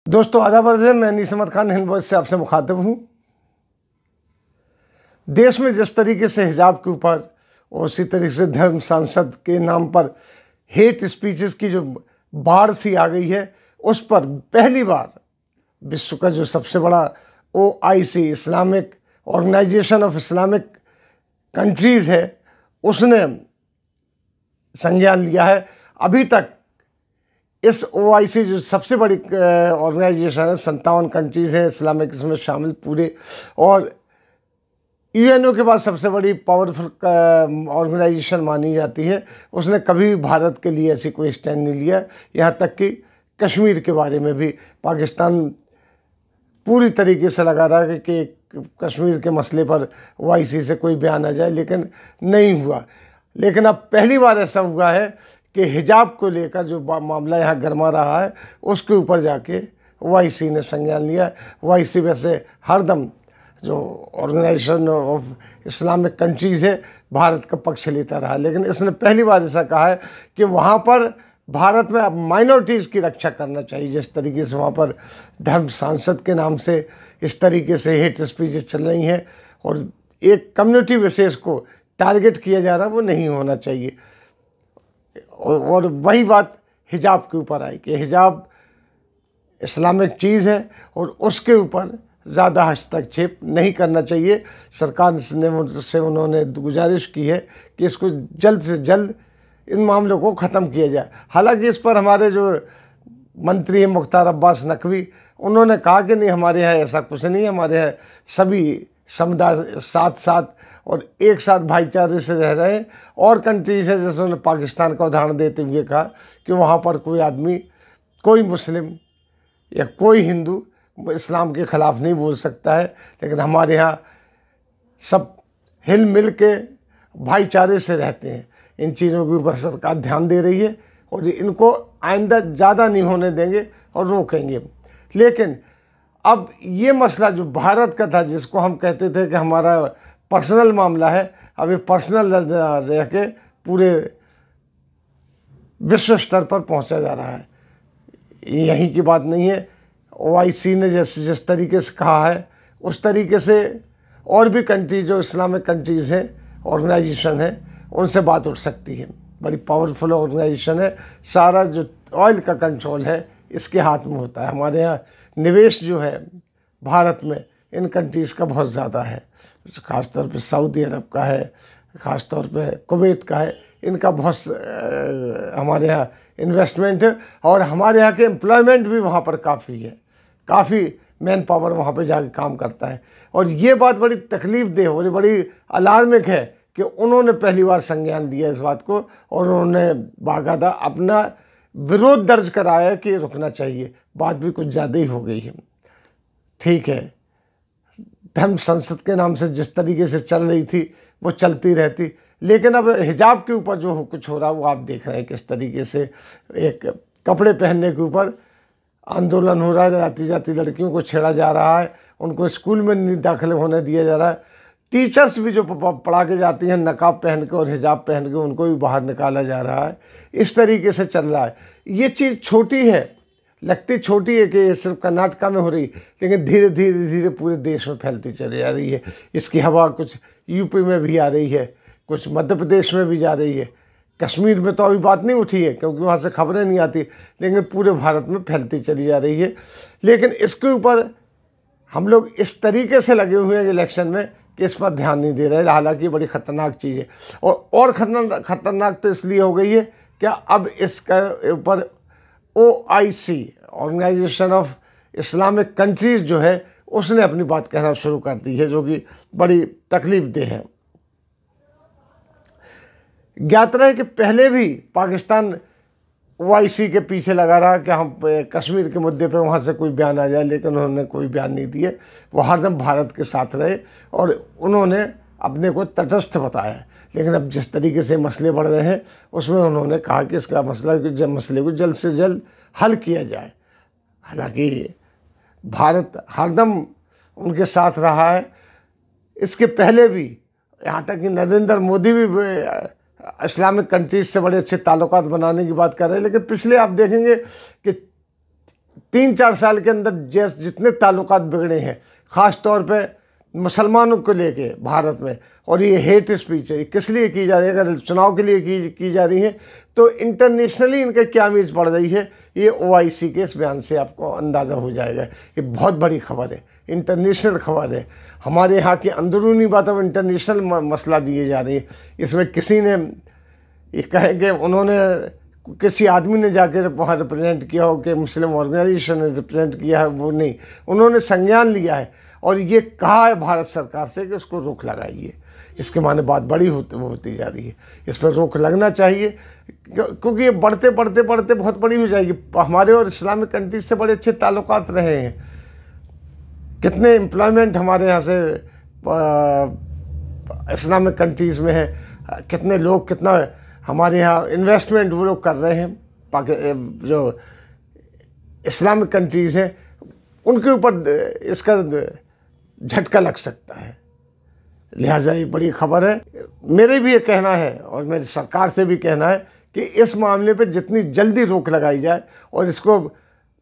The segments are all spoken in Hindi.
दोस्तों आदाब अर्ज़ है। मैं नीस अहमद खान हिंद वॉइस से आपसे मुखातिब हूँ। देश में जिस तरीके से हिजाब के ऊपर और उसी तरीके से धर्म सांसद के नाम पर हेट स्पीचेस की जो बाढ़ सी आ गई है, उस पर पहली बार विश्व का जो सबसे बड़ा OIC Islamic organization of Islamic countries है, उसने संज्ञान लिया है। अभी तक इस OIC जो सबसे बड़ी ऑर्गेनाइजेशन है, 57 कंट्रीज़ हैं इस्लामिक इसमें शामिल पूरे, और UNO के बाद सबसे बड़ी पावरफुल ऑर्गेनाइजेशन मानी जाती है, उसने कभी भी भारत के लिए ऐसी कोई स्टैंड नहीं लिया। यहाँ तक कि कश्मीर के बारे में भी पाकिस्तान पूरी तरीके से लगा रहा है कि कश्मीर के मसले पर OIC से कोई बयान आ जाए, लेकिन नहीं हुआ। लेकिन अब पहली बार ऐसा हुआ है कि हिजाब को लेकर जो मामला यहाँ गरमा रहा है, उसके ऊपर जाके OIC ने संज्ञान लिया। OIC वैसे हरदम जो ऑर्गेनाइजेशन ऑफ इस्लामिक कंट्रीज़ है, भारत का पक्ष लेता रहा, लेकिन इसने पहली बार ऐसा कहा है कि वहाँ पर भारत में अब माइनॉरिटीज़ की रक्षा करना चाहिए। जिस तरीके से वहाँ पर धर्म सांसद के नाम से इस तरीके से हेट स्पीचेस चल रही हैं और एक कम्युनिटी विशेष को टारगेट किया जा रहा है, वो नहीं होना चाहिए। और वही बात हिजाब के ऊपर आई कि हिजाब इस्लामिक चीज़ है और उसके ऊपर ज़्यादा हस्तक्षेप नहीं करना चाहिए। सरकार से उन्होंने गुजारिश की है कि इसको जल्द से जल्द इन मामलों को ख़त्म किया जाए। हालांकि इस पर हमारे जो मंत्री हैं मुख्तार अब्बास नकवी, उन्होंने कहा कि नहीं, हमारे यहाँ ऐसा कुछ नहीं है, हमारे यहाँ सभी समुदाय साथ साथ और एक साथ भाईचारे से रह रहे हैं। और कंट्रीज़ है, जैसे उन्होंने पाकिस्तान का उदाहरण देते हुए कहा कि वहाँ पर कोई आदमी, कोई मुस्लिम या कोई हिंदू इस्लाम के ख़िलाफ़ नहीं बोल सकता है, लेकिन हमारे यहाँ सब हिल मिल के भाईचारे से रहते हैं। इन चीज़ों के ऊपर सरकार ध्यान दे रही है और इनको आइंदा ज़्यादा नहीं होने देंगे और रोकेंगे। लेकिन अब ये मसला जो भारत का था, जिसको हम कहते थे कि हमारा पर्सनल मामला है, अब ये पर्सनल रह के पूरे विश्व स्तर पर पहुंचा जा रहा है। यहीं की बात नहीं है। OIC ने जिस तरीके से कहा है, उस तरीके से और भी कंट्री जो इस्लामिक कंट्रीज़ हैं, ऑर्गेनाइजेशन है, उनसे बात उठ सकती है। बड़ी पावरफुल ऑर्गेनाइजेशन है। सारा जो ऑयल का कंट्रोल है इसके हाथ में होता है। हमारे यहाँ निवेश जो है भारत में इन कंट्रीज़ का बहुत ज़्यादा है, ख़ास तौर पे सऊदी अरब का है, ख़ास तौर पे कुवैत का है। इनका बहुत हमारे यहाँ इन्वेस्टमेंट है और हमारे यहाँ के एम्प्लॉयमेंट भी वहाँ पर काफ़ी है, काफ़ी मैन पावर वहाँ पे जाके काम करता है। और ये बात बड़ी तकलीफ़ देह हो रही, बड़ी अलार्मिक है कि उन्होंने पहली बार संज्ञान दिया इस बात को और उन्होंने बाकायदा अपना विरोध दर्ज कराया कि रुकना चाहिए। बात भी कुछ ज़्यादा ही हो गई है। ठीक है, धर्म संसद के नाम से जिस तरीके से चल रही थी वो चलती रहती, लेकिन अब हिजाब के ऊपर जो कुछ हो रहा है वो आप देख रहे हैं किस तरीके से एक कपड़े पहनने के ऊपर आंदोलन हो रहा है। जाती जाती लड़कियों को छेड़ा जा रहा है, उनको स्कूल में नहीं दाखिल होने दिया जा रहा है। टीचर्स भी जो पढ़ा के जाती हैं नकाब पहन के और हिजाब पहन के, उनको भी बाहर निकाला जा रहा है। इस तरीके से चल रहा है। ये चीज़ छोटी है, लगती छोटी है कि ये सिर्फ कर्नाटका में हो रही, लेकिन धीरे धीरे धीरे पूरे देश में फैलती चली जा रही है। इसकी हवा कुछ यूपी में भी आ रही है, कुछ मध्य प्रदेश में भी जा रही है। कश्मीर में तो अभी बात नहीं उठी है क्योंकि वहाँ से खबरें नहीं आती, लेकिन पूरे भारत में फैलती चली जा रही है। लेकिन इसके ऊपर हम लोग इस तरीके से लगे हुए हैं इलेक्शन में कि इस पर ध्यान नहीं दे रहे। हालांकि बड़ी ख़तरनाक चीज़ है और ख़तरनाक तो इसलिए हो गई है कि अब इसके ऊपर OIC organization of Islamic countries जो है उसने अपनी बात कहना शुरू कर दी है, जो कि बड़ी तकलीफ देह है। ज्ञात रहे कि पहले भी पाकिस्तान OIC के पीछे लगा रहा कि हम कश्मीर के मुद्दे पे वहाँ से कोई बयान आ जाए, लेकिन उन्होंने कोई बयान नहीं दिए। वो हरदम भारत के साथ रहे और उन्होंने अपने को तटस्थ बताया। लेकिन अब जिस तरीके से मसले बढ़ रहे हैं उसमें उन्होंने कहा कि इसका मसले को जल्द से जल्द हल किया जाए। हालांकि भारत हरदम उनके साथ रहा है। इसके पहले भी, यहाँ तक कि नरेंद्र मोदी भी इस्लामिक कंट्रीज से बड़े अच्छे ताल्लुकात बनाने की बात कर रहे हैं। लेकिन पिछले आप देखेंगे कि 3-4 साल के अंदर जितने ताल्लुकात बिगड़े हैं, ख़ास तौर पे मुसलमानों को लेके भारत में, और ये हेट स्पीच है, किस लिए की जा रही है? अगर चुनाव के लिए की जा रही है तो इंटरनेशनली इनका क्या इमेज पड़ रही है, ये OIC के इस बयान से आपको अंदाज़ा हो जाएगा। ये बहुत बड़ी खबर है, इंटरनेशनल खबर है। हमारे यहाँ की अंदरूनी बात अब इंटरनेशनल मसला दिए जा रही है। इसमें किसी ने ये कहे कि उन्होंने किसी आदमी ने जाकर वहाँ रिप्रेजेंट किया हो कि मुस्लिम ऑर्गेनाइजेशन ने रिप्रेजेंट किया है, वो नहीं, उन्होंने संज्ञान लिया है और ये कहा है भारत सरकार से कि उसको रोक लगाइए। इसके माने बात बड़ी होती जा रही है, इस पर रोक लगना चाहिए, क्योंकि ये बढ़ते बढ़ते बढ़ते बहुत बड़ी हो जाएगी। हमारे और इस्लामिक कंट्रीज से बड़े अच्छे ताल्लुकात रहे हैं, कितने एम्प्लॉयमेंट हमारे यहाँ से इस्लामिक कंट्रीज़ में है, कितने लोग, कितना हमारे यहाँ इन्वेस्टमेंट वो लोग कर रहे हैं। जो इस्लामिक कंट्रीज़ हैं उनके ऊपर इसका झटका लग सकता है। लिहाजा ये बड़ी खबर है। मेरे भी ये कहना है और मेरी सरकार से भी कहना है कि इस मामले पे जितनी जल्दी रोक लगाई जाए और इसको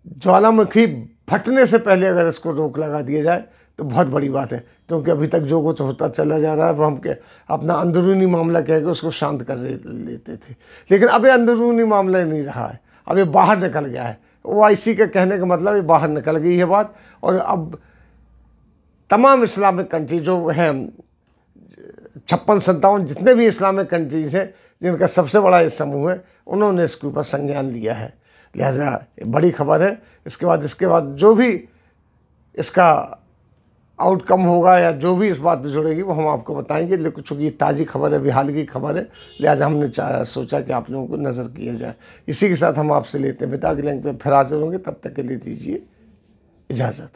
ज्वालामुखी फटने से पहले अगर इसको रोक लगा दिया जाए तो बहुत बड़ी बात है, क्योंकि अभी तक जो कुछ होता चला जा रहा है वो हम अपना अंदरूनी मामला कह के उसको शांत कर लेते थे, लेकिन अब ये अंदरूनी मामला नहीं रहा है, अब ये बाहर निकल गया है। OIC के कहने का मतलब ये बाहर निकल गई है बात, और अब तमाम इस्लामिक कंट्री जो हैं 56-57 जितने भी इस्लामिक कंट्रीज़ हैं जिनका सबसे बड़ा ये समूह है, उन्होंने इसके ऊपर संज्ञान लिया है। लिहाजा बड़ी खबर है। इसके बाद जो भी इसका आउटकम होगा या जो भी इस बात पर जुड़ेगी वो हम आपको बताएंगे, लेकिन चूँकि ये ताज़ी खबर है, अभी हाल की खबर है, लिहाजा हमने सोचा कि आप लोगों को नज़र किया जाए। इसी के साथ हम आपसे लेते हैं विदा। अगले लिंक पे फिर हाजिर होंगे, तब तक के लिए दीजिए इजाज़त।